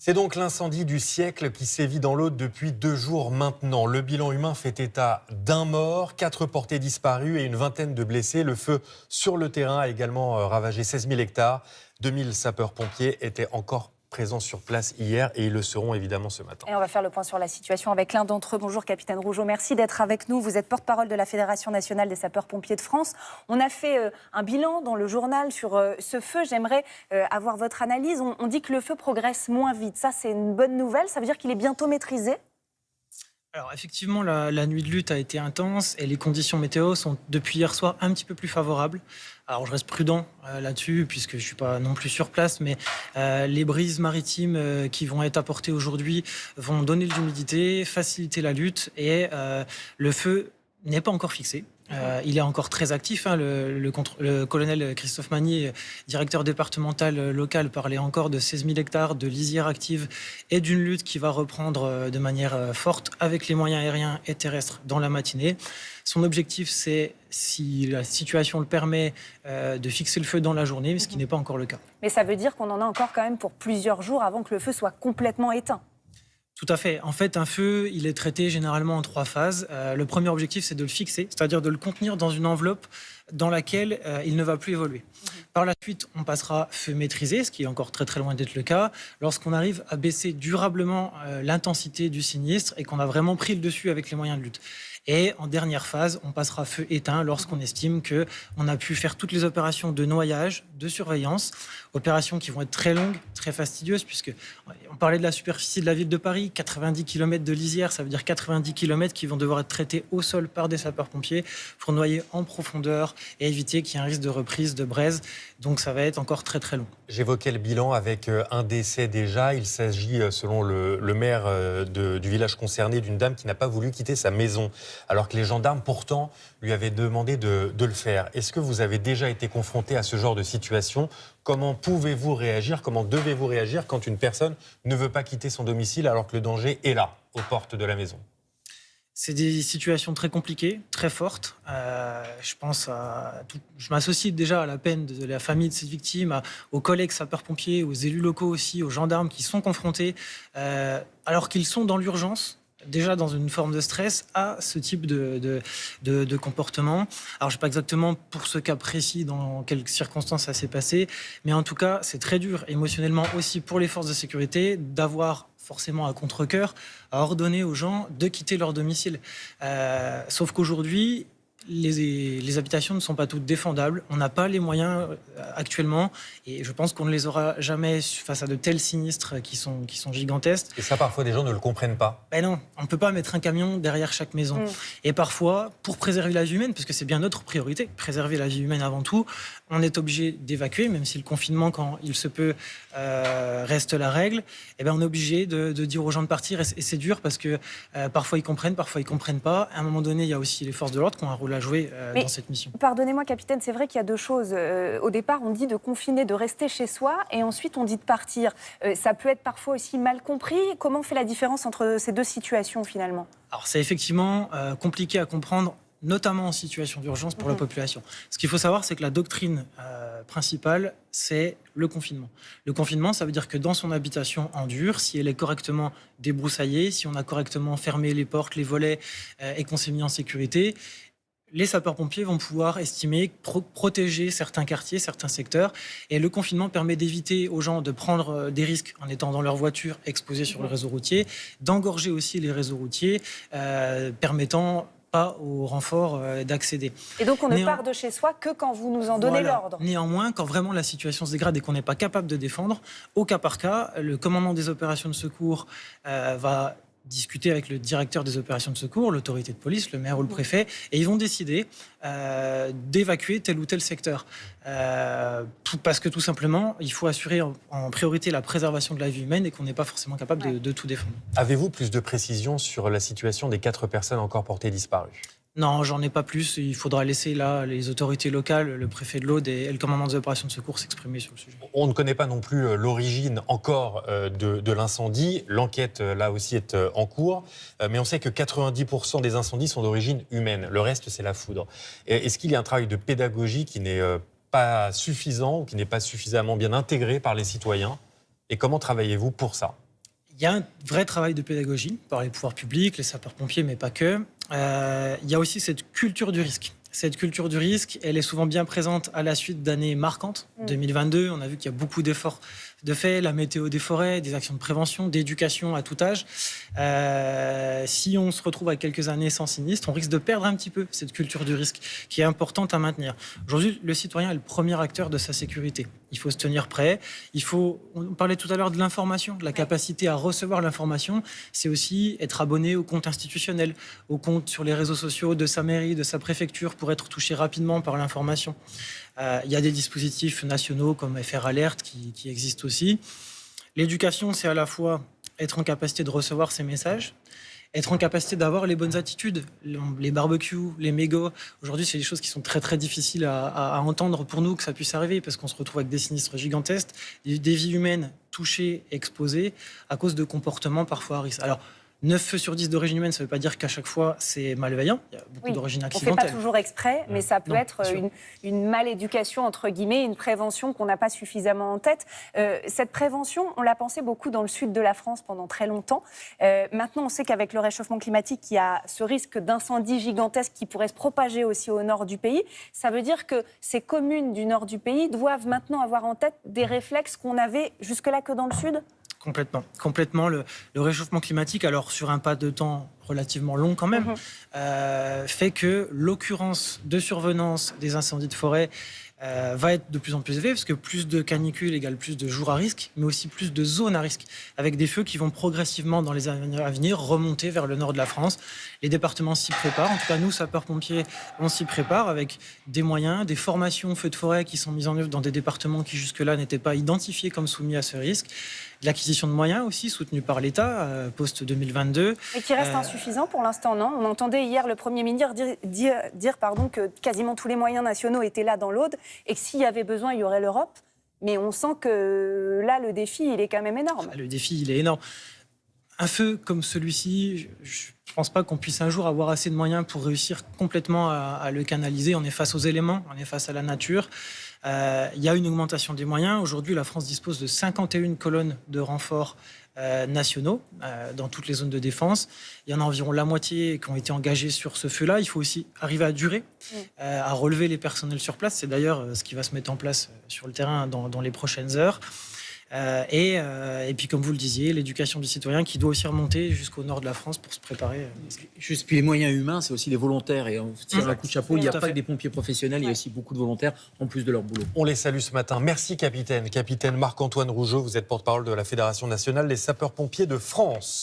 C'est donc l'incendie du siècle qui sévit dans l'Aude depuis 2 jours maintenant. Le bilan humain fait état d'un mort, 4 portés disparus et une vingtaine de blessés. Le feu sur le terrain a également ravagé 16 000 hectares. 2000 sapeurs-pompiers étaient encore présents sur place hier et ils le seront évidemment ce matin. Et on va faire le point sur la situation avec l'un d'entre eux. Bonjour capitaine Rougeau, merci d'être avec nous. Vous êtes porte-parole de la Fédération nationale des sapeurs-pompiers de France. On a fait un bilan dans le journal sur ce feu. J'aimerais avoir votre analyse. On dit que le feu progresse moins vite. Ça, c'est une bonne nouvelle. Ça veut dire qu'il est bientôt maîtrisé ? Alors effectivement, la nuit de lutte a été intense et les conditions météo sont depuis hier soir un petit peu plus favorables. Alors je reste prudent là-dessus puisque je ne suis pas non plus sur place, mais les brises maritimes qui vont être apportées aujourd'hui vont donner de l'humidité, faciliter la lutte et le feu n'est pas encore fixé. Il est encore très actif. Le colonel Christophe Magnier, directeur départemental local, parlait encore de 16 000 hectares de lisières actives et d'une lutte qui va reprendre de manière forte avec les moyens aériens et terrestres dans la matinée. Son objectif, c'est, si la situation le permet, de fixer le feu dans la journée, mais ce qui n'est pas encore le cas. Mais ça veut dire qu'on en a encore quand même pour plusieurs jours avant que le feu soit complètement éteint. Tout à fait. En fait, un feu, il est traité généralement en 3 phases. Le premier objectif, c'est de le fixer, c'est-à-dire de le contenir dans une enveloppe dans laquelle il ne va plus évoluer. Par la suite, on passera feu maîtrisé, ce qui est encore très très loin d'être le cas, lorsqu'on arrive à baisser durablement l'intensité du sinistre et qu'on a vraiment pris le dessus avec les moyens de lutte. Et en dernière phase, on passera feu éteint lorsqu'on estime qu'on a pu faire toutes les opérations de noyage, de surveillance, opérations qui vont être très longues, très fastidieuses, puisque on parlait de la superficie de la ville de Paris, 90 km de lisière, ça veut dire 90 km qui vont devoir être traités au sol par des sapeurs-pompiers pour noyer en profondeur et éviter qu'il y ait un risque de reprise de braise. Donc ça va être encore très très long. J'évoquais le bilan avec un décès déjà. Il s'agit, selon le maire du village concerné, d'une dame qui n'a pas voulu quitter sa maison, alors que les gendarmes, pourtant, lui avaient demandé de le faire. Est-ce que vous avez déjà été confronté à ce genre de situation ? Comment pouvez-vous réagir ? Comment devez-vous réagir quand une personne ne veut pas quitter son domicile alors que le danger est là, aux portes de la maison ? C'est des situations très compliquées, très fortes. Je m'associe déjà à la peine de la famille de cette victime, aux collègues sapeurs-pompiers, aux élus locaux aussi, aux gendarmes qui sont confrontés, alors qu'ils sont dans l'urgence, déjà dans une forme de stress, à ce type de comportement. Alors je ne sais pas exactement pour ce cas précis dans quelles circonstances ça s'est passé, mais en tout cas c'est très dur émotionnellement aussi pour les forces de sécurité d'avoir forcément à contre-cœur à ordonner aux gens de quitter leur domicile. Sauf qu'aujourd'hui, les habitations ne sont pas toutes défendables. On n'a pas les moyens actuellement et je pense qu'on ne les aura jamais face à de tels sinistres qui sont gigantesques. Et ça, parfois, des gens ne le comprennent pas. Ben non, on ne peut pas mettre un camion derrière chaque maison. Et parfois, pour préserver la vie humaine, parce que c'est bien notre priorité, préserver la vie humaine avant tout, on est obligé d'évacuer, même si le confinement, quand il se peut, reste la règle. Et ben on est obligé de dire aux gens de partir. Et c'est dur parce que parfois ils comprennent, parfois ils ne comprennent pas. À un moment donné, il y a aussi les forces de l'ordre qui ont un rôle à jouer dans cette mission. Pardonnez-moi, capitaine, c'est vrai qu'il y a 2 choses. Au départ, on dit de confiner, de rester chez soi, et ensuite on dit de partir. Ça peut être parfois aussi mal compris. Comment on fait la différence entre ces 2 situations finalement ? Alors c'est effectivement compliqué à comprendre, notamment en situation d'urgence pour la population. Ce qu'il faut savoir, c'est que la doctrine principale, c'est le confinement. Le confinement, ça veut dire que dans son habitation en dur, si elle est correctement débroussaillée, si on a correctement fermé les portes, les volets et qu'on s'est mis en sécurité, les sapeurs-pompiers vont pouvoir estimer, protéger certains quartiers, certains secteurs. Et le confinement permet d'éviter aux gens de prendre des risques en étant dans leur voiture exposée sur le réseau routier, d'engorger aussi les réseaux routiers, permettant pas au renfort d'accéder. Et donc on ne part de chez soi que quand vous nous en donnez l'ordre. Néanmoins, quand vraiment la situation se dégrade et qu'on n'est pas capable de défendre, au cas par cas, le commandement des opérations de secours va discuter avec le directeur des opérations de secours, l'autorité de police, le maire ou le préfet, et ils vont décider d'évacuer tel ou tel secteur. Parce que tout simplement, il faut assurer en priorité la préservation de la vie humaine et qu'on n'est pas forcément capable de tout défendre. Avez-vous plus de précisions sur la situation des 4 personnes encore portées disparues ? Non, j'en ai pas plus. Il faudra laisser là les autorités locales, le préfet de l'Aude et le commandant des opérations de secours s'exprimer sur le sujet. On ne connaît pas non plus l'origine encore de l'incendie. L'enquête, là aussi, est en cours. Mais on sait que 90% des incendies sont d'origine humaine. Le reste, c'est la foudre. Est-ce qu'il y a un travail de pédagogie qui n'est pas suffisant ou qui n'est pas suffisamment bien intégré par les citoyens ? Et comment travaillez-vous pour ça ? Il y a un vrai travail de pédagogie par les pouvoirs publics, les sapeurs-pompiers, mais pas que. Il y a aussi cette culture du risque. Cette culture du risque, elle est souvent bien présente à la suite d'années marquantes. 2022, on a vu qu'il y a beaucoup d'efforts de fait, la météo des forêts, des actions de prévention, d'éducation à tout âge. Si on se retrouve à quelques années sans sinistre, on risque de perdre un petit peu cette culture du risque qui est importante à maintenir. Aujourd'hui, le citoyen est le premier acteur de sa sécurité. Il faut se tenir prêt. On parlait tout à l'heure de l'information, de la capacité à recevoir l'information. C'est aussi être abonné aux comptes institutionnels, aux comptes sur les réseaux sociaux de sa mairie, de sa préfecture pour être touché rapidement par l'information. Il y a des dispositifs nationaux comme FR Alert qui existent aussi. L'éducation, c'est à la fois être en capacité de recevoir ces messages, être en capacité d'avoir les bonnes attitudes, les barbecues, les mégots. Aujourd'hui, c'est des choses qui sont très très difficiles à entendre pour nous que ça puisse arriver parce qu'on se retrouve avec des sinistres gigantesques, des vies humaines touchées, exposées à cause de comportements parfois à risque. Alors, 9 feux sur 10 d'origine humaine, ça ne veut pas dire qu'à chaque fois c'est malveillant. Il y a beaucoup d'origine accidentelle. On ne fait pas toujours exprès, mais ça peut être une maléducation, entre guillemets, une prévention qu'on n'a pas suffisamment en tête. Cette prévention, on l'a pensé beaucoup dans le sud de la France pendant très longtemps. Maintenant, on sait qu'avec le réchauffement climatique, il y a ce risque d'incendie gigantesque qui pourrait se propager aussi au nord du pays. Ça veut dire que ces communes du nord du pays doivent maintenant avoir en tête des réflexes qu'on avait jusque-là que dans le sud ? Complètement. Le réchauffement climatique, alors sur un pas de temps relativement long quand même, fait que l'occurrence de survenance des incendies de forêt va être de plus en plus élevée, parce que plus de canicules égale plus de jours à risque, mais aussi plus de zones à risque, avec des feux qui vont progressivement dans les années à venir remonter vers le nord de la France. Les départements s'y préparent, en tout cas nous, sapeurs-pompiers, on s'y prépare avec des moyens, des formations feux de forêt qui sont mises en œuvre dans des départements qui jusque-là n'étaient pas identifiés comme soumis à ce risque. L'acquisition de moyens aussi, soutenue par l'État, post-2022. Et qui reste insuffisant pour l'instant, non ? On entendait hier le Premier ministre dire que quasiment tous les moyens nationaux étaient là dans l'Aude et que s'il y avait besoin, il y aurait l'Europe. Mais on sent que là, le défi, il est quand même énorme. Le défi, il est énorme. Un feu comme celui-ci, je ne pense pas qu'on puisse un jour avoir assez de moyens pour réussir complètement à le canaliser. On est face aux éléments, on est face à la nature. Il y a une augmentation des moyens. Aujourd'hui, la France dispose de 51 colonnes de renforts nationaux dans toutes les zones de défense. Il y en a environ la moitié qui ont été engagés sur ce feu-là. Il faut aussi arriver à durer, à relever les personnels sur place. C'est d'ailleurs ce qui va se mettre en place sur le terrain dans les prochaines heures. Et puis, comme vous le disiez, l'éducation du citoyen qui doit aussi remonter jusqu'au nord de la France pour se préparer. Juste, puis les moyens humains, c'est aussi les volontaires. Et on tire un coup de chapeau, il n'y a pas que des pompiers professionnels, il y a aussi beaucoup de volontaires en plus de leur boulot. On les salue ce matin. Merci, capitaine. Capitaine Marc-Antoine Rougeot, vous êtes porte-parole de la Fédération nationale des sapeurs-pompiers de France.